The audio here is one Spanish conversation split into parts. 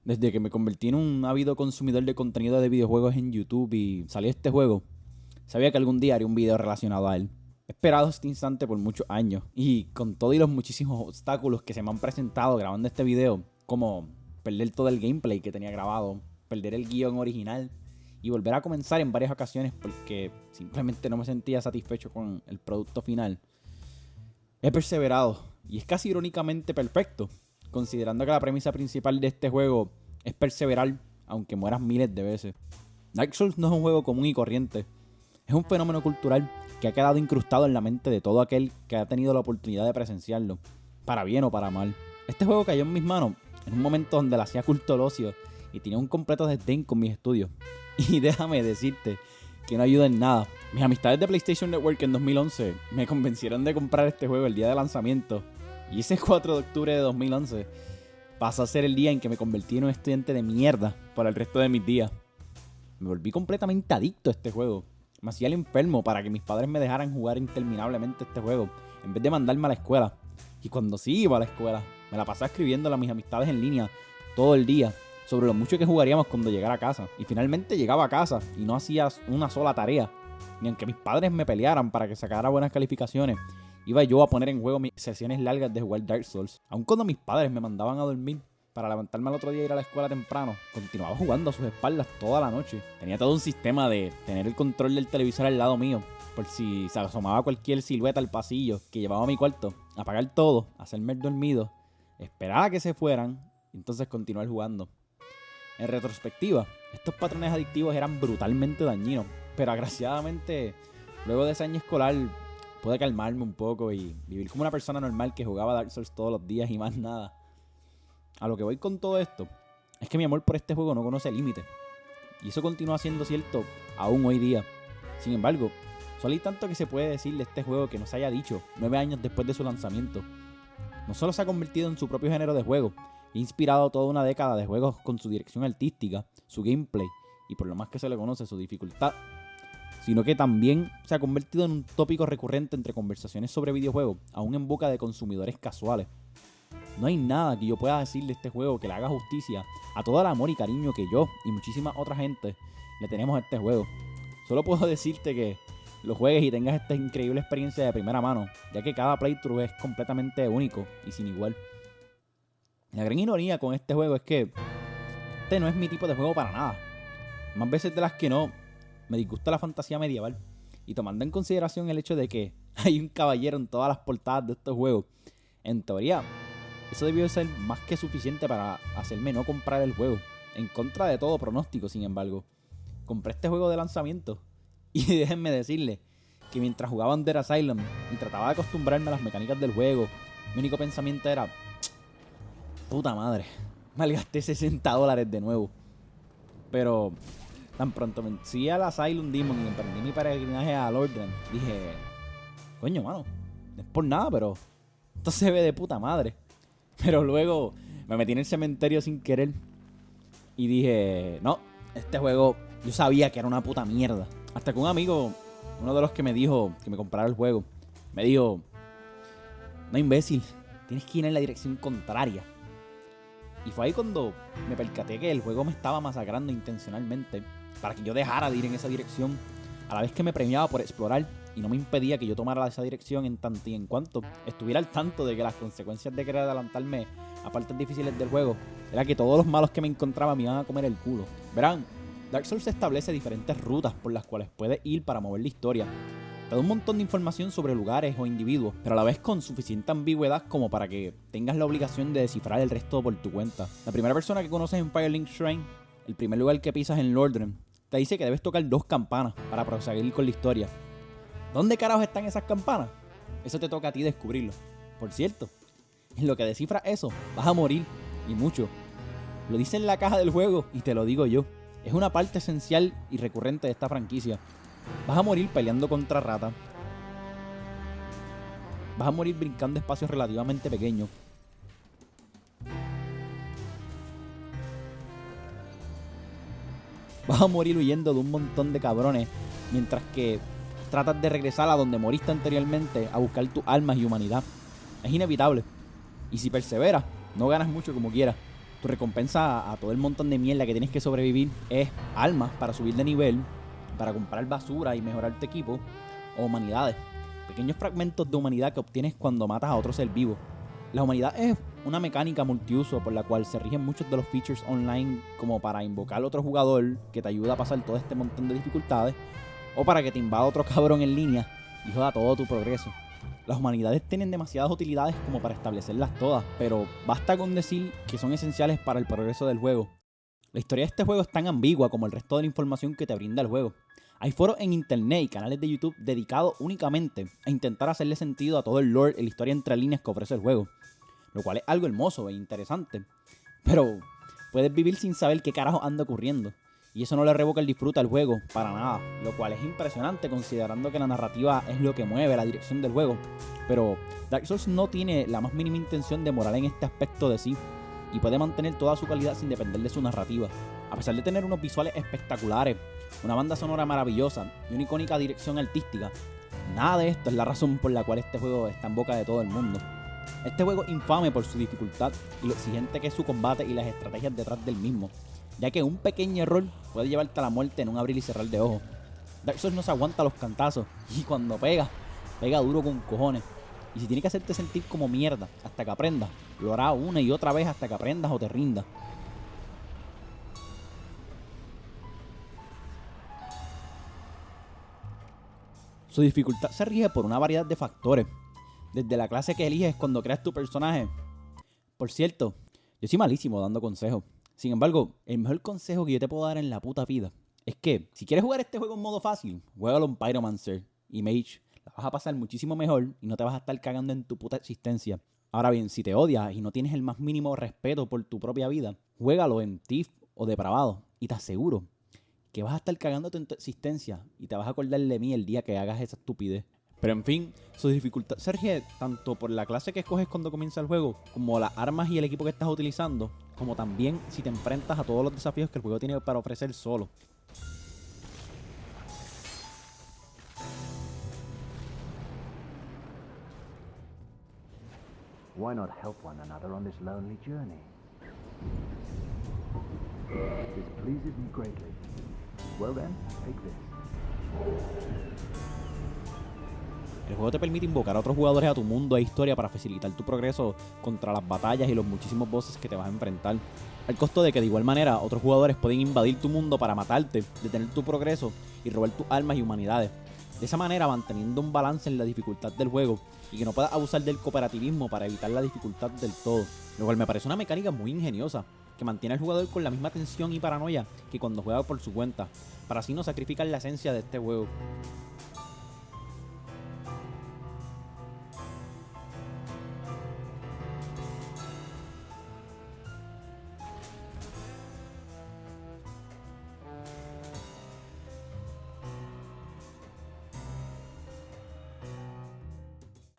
Desde que me convertí en un ávido consumidor de contenido de videojuegos en YouTube y salió este juego, sabía que algún día haría un video relacionado a él. He esperado este instante por muchos años y con todos y los muchísimos obstáculos que se me han presentado grabando este video, como perder todo el gameplay que tenía grabado, perder el guión original y volver a comenzar en varias ocasiones porque simplemente no me sentía satisfecho con el producto final, he perseverado y es casi irónicamente perfecto, considerando que la premisa principal de este juego es perseverar aunque mueras miles de veces. Dark Souls no es un juego común y corriente, es un fenómeno cultural que ha quedado incrustado en la mente de todo aquel que ha tenido la oportunidad de presenciarlo, para bien o para mal. Este juego cayó en mis manos en un momento donde le hacía culto al ocio y tenía un completo desdén con mis estudios. Y déjame decirte que no ayuda en nada. Mis amistades de PlayStation Network en 2011 me convencieron de comprar este juego el día de lanzamiento. Y ese 4 de octubre de 2011 pasó a ser el día en que me convertí en un estudiante de mierda por el resto de mis días. Me volví completamente adicto a este juego. Me hacía el enfermo para que mis padres me dejaran jugar interminablemente este juego, en vez de mandarme a la escuela. Y cuando sí iba a la escuela, me la pasaba escribiéndole a mis amistades en línea todo el día sobre lo mucho que jugaríamos cuando llegara a casa. Y finalmente llegaba a casa y no hacía una sola tarea. Ni aunque mis padres me pelearan para que sacara buenas calificaciones, iba yo a poner en juego mis sesiones largas de jugar Dark Souls. Aun cuando mis padres me mandaban a dormir para levantarme al otro día e ir a la escuela temprano, continuaba jugando a sus espaldas toda la noche. Tenía todo un sistema de tener el control del televisor al lado mío, por si se asomaba cualquier silueta al pasillo que llevaba a mi cuarto, apagar todo, hacerme el dormido, esperar a que se fueran y entonces continuar jugando. En retrospectiva, estos patrones adictivos eran brutalmente dañinos, pero agraciadamente, luego de ese año escolar, pude calmarme un poco y vivir como una persona normal que jugaba Dark Souls todos los días y más nada. A lo que voy con todo esto es que mi amor por este juego no conoce límites. Y eso continúa siendo cierto aún hoy día. Sin embargo, solo hay tanto que se puede decir de este juego que no se haya dicho 9 años después de su lanzamiento. No solo se ha convertido en su propio género de juego, ha inspirado toda una década de juegos con su dirección artística, su gameplay y por lo más que se le conoce su dificultad, sino que también se ha convertido en un tópico recurrente entre conversaciones sobre videojuegos, aún en boca de consumidores casuales. No hay nada que yo pueda decir de este juego que le haga justicia a todo el amor y cariño que yo y muchísima otra gente le tenemos a este juego. Solo puedo decirte que lo juegues y tengas esta increíble experiencia de primera mano, ya que cada playthrough es completamente único y sin igual. La gran ironía con este juego es que este no es mi tipo de juego para nada. Más veces de las que no, me disgusta la fantasía medieval. Y tomando en consideración el hecho de que hay un caballero en todas las portadas de estos juegos, en teoría, eso debió ser más que suficiente para hacerme no comprar el juego. En contra de todo pronóstico, sin embargo. Compré este juego de lanzamiento. Y déjenme decirles que mientras jugaba Dead Asylum y trataba de acostumbrarme a las mecánicas del juego, mi único pensamiento era: puta madre, malgasté $60 de nuevo. Pero tan pronto me fui al Asylum Demon y emprendí mi peregrinaje a Lordran, dije: coño, mano, no es por nada, pero esto se ve de puta madre. Pero luego me metí en el cementerio sin querer y dije: no, este juego yo sabía que era una puta mierda. Hasta que un amigo, uno de los que me dijo que me comprara el juego, me dijo: no, imbécil, tienes que ir en la dirección contraria. Y fue ahí cuando me percaté que el juego me estaba masacrando intencionalmente para que yo dejara de ir en esa dirección, a la vez que me premiaba por explorar y no me impedía que yo tomara esa dirección en tanto y en cuanto estuviera al tanto de que las consecuencias de querer adelantarme a partes difíciles del juego era que todos los malos que me encontraba me iban a comer el culo. Verán, Dark Souls establece diferentes rutas por las cuales puedes ir para mover la historia. Te da un montón de información sobre lugares o individuos, pero a la vez con suficiente ambigüedad como para que tengas la obligación de descifrar el resto por tu cuenta. La primera persona que conoces en Firelink Shrine, el primer lugar que pisas en Lordran, te dice que debes tocar 2 campanas para proseguir con la historia. ¿Dónde carajos están esas campanas? Eso te toca a ti descubrirlo. Por cierto, en lo que descifras eso, vas a morir, y mucho. Lo dice en la caja del juego y te lo digo yo. Es una parte esencial y recurrente de esta franquicia. Vas a morir peleando contra ratas. Vas a morir brincando espacios relativamente pequeños. Vas a morir huyendo de un montón de cabrones mientras que tratas de regresar a donde moriste anteriormente a buscar tus almas y humanidad. Es inevitable. Y si perseveras, no ganas mucho como quieras. Tu recompensa a todo el montón de mierda que tienes que sobrevivir es almas para subir de nivel, para comprar basura y mejorar tu equipo, o humanidades. Pequeños fragmentos de humanidad que obtienes cuando matas a otro ser vivo. La humanidad es una mecánica multiuso por la cual se rigen muchos de los features online, como para invocar a otro jugador que te ayuda a pasar todo este montón de dificultades, o para que te invada otro cabrón en línea y joda todo tu progreso. Las humanidades tienen demasiadas utilidades como para establecerlas todas, pero basta con decir que son esenciales para el progreso del juego. La historia de este juego es tan ambigua como el resto de la información que te brinda el juego. Hay foros en internet y canales de YouTube dedicados únicamente a intentar hacerle sentido a todo el lore y la historia entre líneas que ofrece el juego, lo cual es algo hermoso e interesante. Pero puedes vivir sin saber qué carajo anda ocurriendo, y eso no le revoca el disfrute al juego, para nada, lo cual es impresionante considerando que la narrativa es lo que mueve la dirección del juego. Pero Dark Souls no tiene la más mínima intención de morar en este aspecto de sí, y puede mantener toda su calidad sin depender de su narrativa. A pesar de tener unos visuales espectaculares, una banda sonora maravillosa y una icónica dirección artística, nada de esto es la razón por la cual este juego está en boca de todo el mundo. Este juego es infame por su dificultad y lo exigente que es su combate y las estrategias detrás del mismo, ya que un pequeño error puede llevarte a la muerte en un abrir y cerrar de ojos. Dark Souls no se aguanta los cantazos, y cuando pega, pega duro con cojones. Y si tiene que hacerte sentir como mierda hasta que aprendas, lo hará una y otra vez hasta que aprendas o te rindas. Su dificultad se rige por una variedad de factores, desde la clase que eliges cuando creas tu personaje. Por cierto, yo soy malísimo dando consejos. Sin embargo, el mejor consejo que yo te puedo dar en la puta vida es que, si quieres jugar este juego en modo fácil, juégalo en Pyromancer y Mage. La vas a pasar muchísimo mejor y no te vas a estar cagando en tu puta existencia. Ahora bien, si te odias y no tienes el más mínimo respeto por tu propia vida, juégalo en Thief o Depravado y te aseguro que vas a estar cagándote en tu existencia y te vas a acordar de mí el día que hagas esa estupidez. Pero en fin, su dificultad se rige tanto por la clase que escoges cuando comienza el juego, como las armas y el equipo que estás utilizando, como también si te enfrentas a todos los desafíos que el juego tiene para ofrecer solo. Why not help one another on this lonely journey? This pleases me greatly. Well then, take this. El juego te permite invocar a otros jugadores a tu mundo e historia para facilitar tu progreso contra las batallas y los muchísimos bosses que te vas a enfrentar, al costo de que de igual manera otros jugadores pueden invadir tu mundo para matarte, detener tu progreso y robar tus almas y humanidades. De esa manera manteniendo un balance en la dificultad del juego y que no puedas abusar del cooperativismo para evitar la dificultad del todo, lo cual me parece una mecánica muy ingeniosa que mantiene al jugador con la misma tensión y paranoia que cuando juega por su cuenta, para así no sacrificar la esencia de este juego.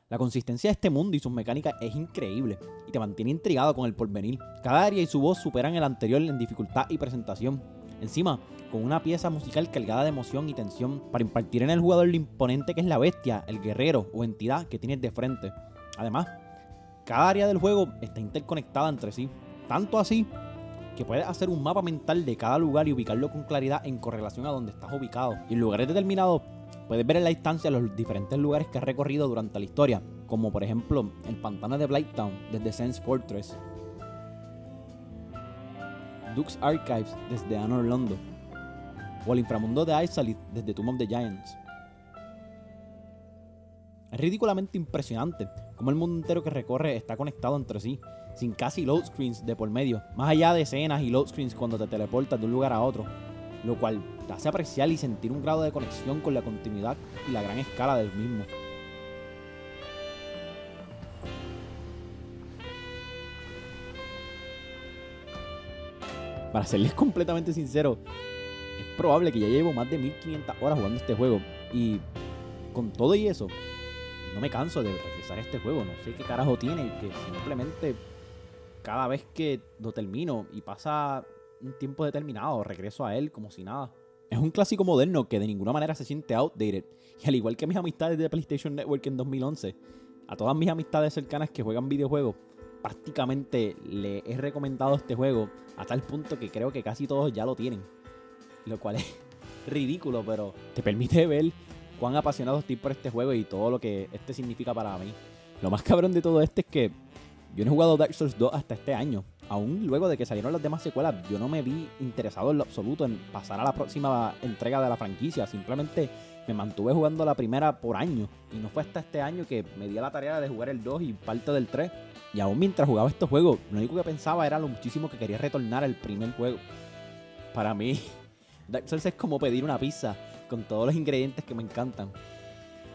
La consistencia de este mundo y sus mecánicas es increíble y te mantiene intrigado con el porvenir. Cada área y su voz superan el anterior en dificultad y presentación. Encima, con una pieza musical cargada de emoción y tensión para impartir en el jugador lo imponente que es la bestia, el guerrero o entidad que tienes de frente. Además, cada área del juego está interconectada entre sí, tanto así que puedes hacer un mapa mental de cada lugar y ubicarlo con claridad en correlación a donde estás ubicado. Y en lugares determinados puedes ver en la distancia los diferentes lugares que has recorrido durante la historia, como por ejemplo el pantano de Blighttown desde Sense Fortress, Duke's Archives desde Anor Londo, o el inframundo de Ixalit desde Tomb of the Giants. Es ridículamente impresionante cómo el mundo entero que recorre está conectado entre sí, sin casi load screens de por medio, más allá de escenas y load screens cuando te teleportas de un lugar a otro, lo cual te hace apreciar y sentir un grado de conexión con la continuidad y la gran escala del mismo. Para serles completamente sincero, es probable que ya llevo más de 1500 horas jugando este juego y con todo y eso, no me canso de refrescar este juego. No sé qué carajo tiene, que simplemente cada vez que lo termino y pasa un tiempo determinado, regreso a él como si nada. Es un clásico moderno que de ninguna manera se siente outdated, y al igual que mis amistades de PlayStation Network en 2011, a todas mis amistades cercanas que juegan videojuegos, prácticamente le he recomendado este juego a tal punto que creo que casi todos ya lo tienen. Lo cual es ridículo, pero te permite ver cuán apasionado estoy por este juego y todo lo que este significa para mí. Lo más cabrón de todo esto es que yo no he jugado Dark Souls 2 hasta este año. Aún luego de que salieron las demás secuelas, yo no me vi interesado en lo absoluto en pasar a la próxima entrega de la franquicia. Simplemente me mantuve jugando la primera por años. Y no fue hasta este año que me di a la tarea de jugar el 2 y parte del 3. Y aún mientras jugaba estos juegos, lo único que pensaba era lo muchísimo que quería retornar al primer juego. Para mí, Dark Souls es como pedir una pizza con todos los ingredientes que me encantan.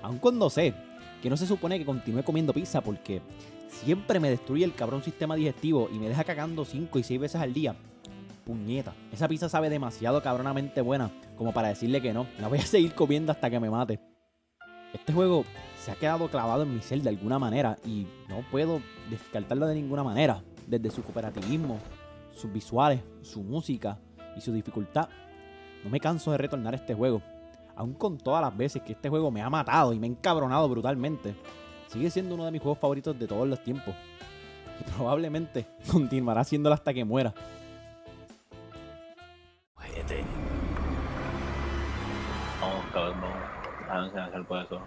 Aun cuando sé que no se supone que continúe comiendo pizza porque siempre me destruye el cabrón sistema digestivo y me deja cagando 5 y 6 veces al día. Puñeta, esa pizza sabe demasiado cabronamente buena como para decirle que no. La voy a seguir comiendo hasta que me mate. Este juego se ha quedado clavado en mi ser de alguna manera y no puedo descartarlo de ninguna manera. Desde su cooperativismo, sus visuales, su música y su dificultad. No me canso de retornar a este juego. Aun con todas las veces que este juego me ha matado y me ha encabronado brutalmente, sigue siendo uno de mis juegos favoritos de todos los tiempos. Y probablemente continuará siéndolo hasta que muera. Ojete. Vamos, cabrón, vamos. A ver si hacer por eso.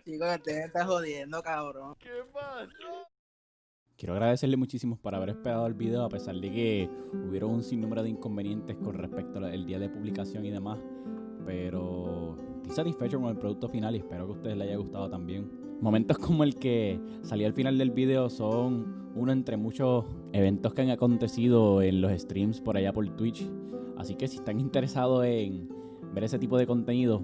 Chicos, te estás jodiendo, cabrón. Quiero agradecerle muchísimo por haber esperado el video a pesar de que hubieron un sinnúmero de inconvenientes con respecto al día de publicación y demás. Pero estoy satisfecho con el producto final y espero que a ustedes les haya gustado también. Momentos como el que salió al final del video son uno entre muchos eventos que han acontecido en los streams por allá por Twitch. Así que si están interesados en ver ese tipo de contenido,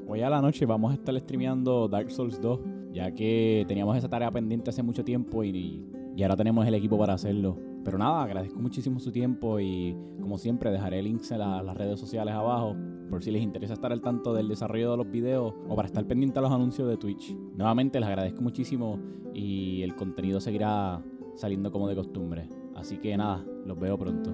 hoy a la noche vamos a estar streameando Dark Souls 2, ya que teníamos esa tarea pendiente hace mucho tiempo y ahora tenemos el equipo para hacerlo. Pero nada, agradezco muchísimo su tiempo y como siempre dejaré links en las redes sociales abajo por si les interesa estar al tanto del desarrollo de los videos o para estar pendiente a los anuncios de Twitch. Nuevamente les agradezco muchísimo y el contenido seguirá saliendo como de costumbre. Así que nada, los veo pronto.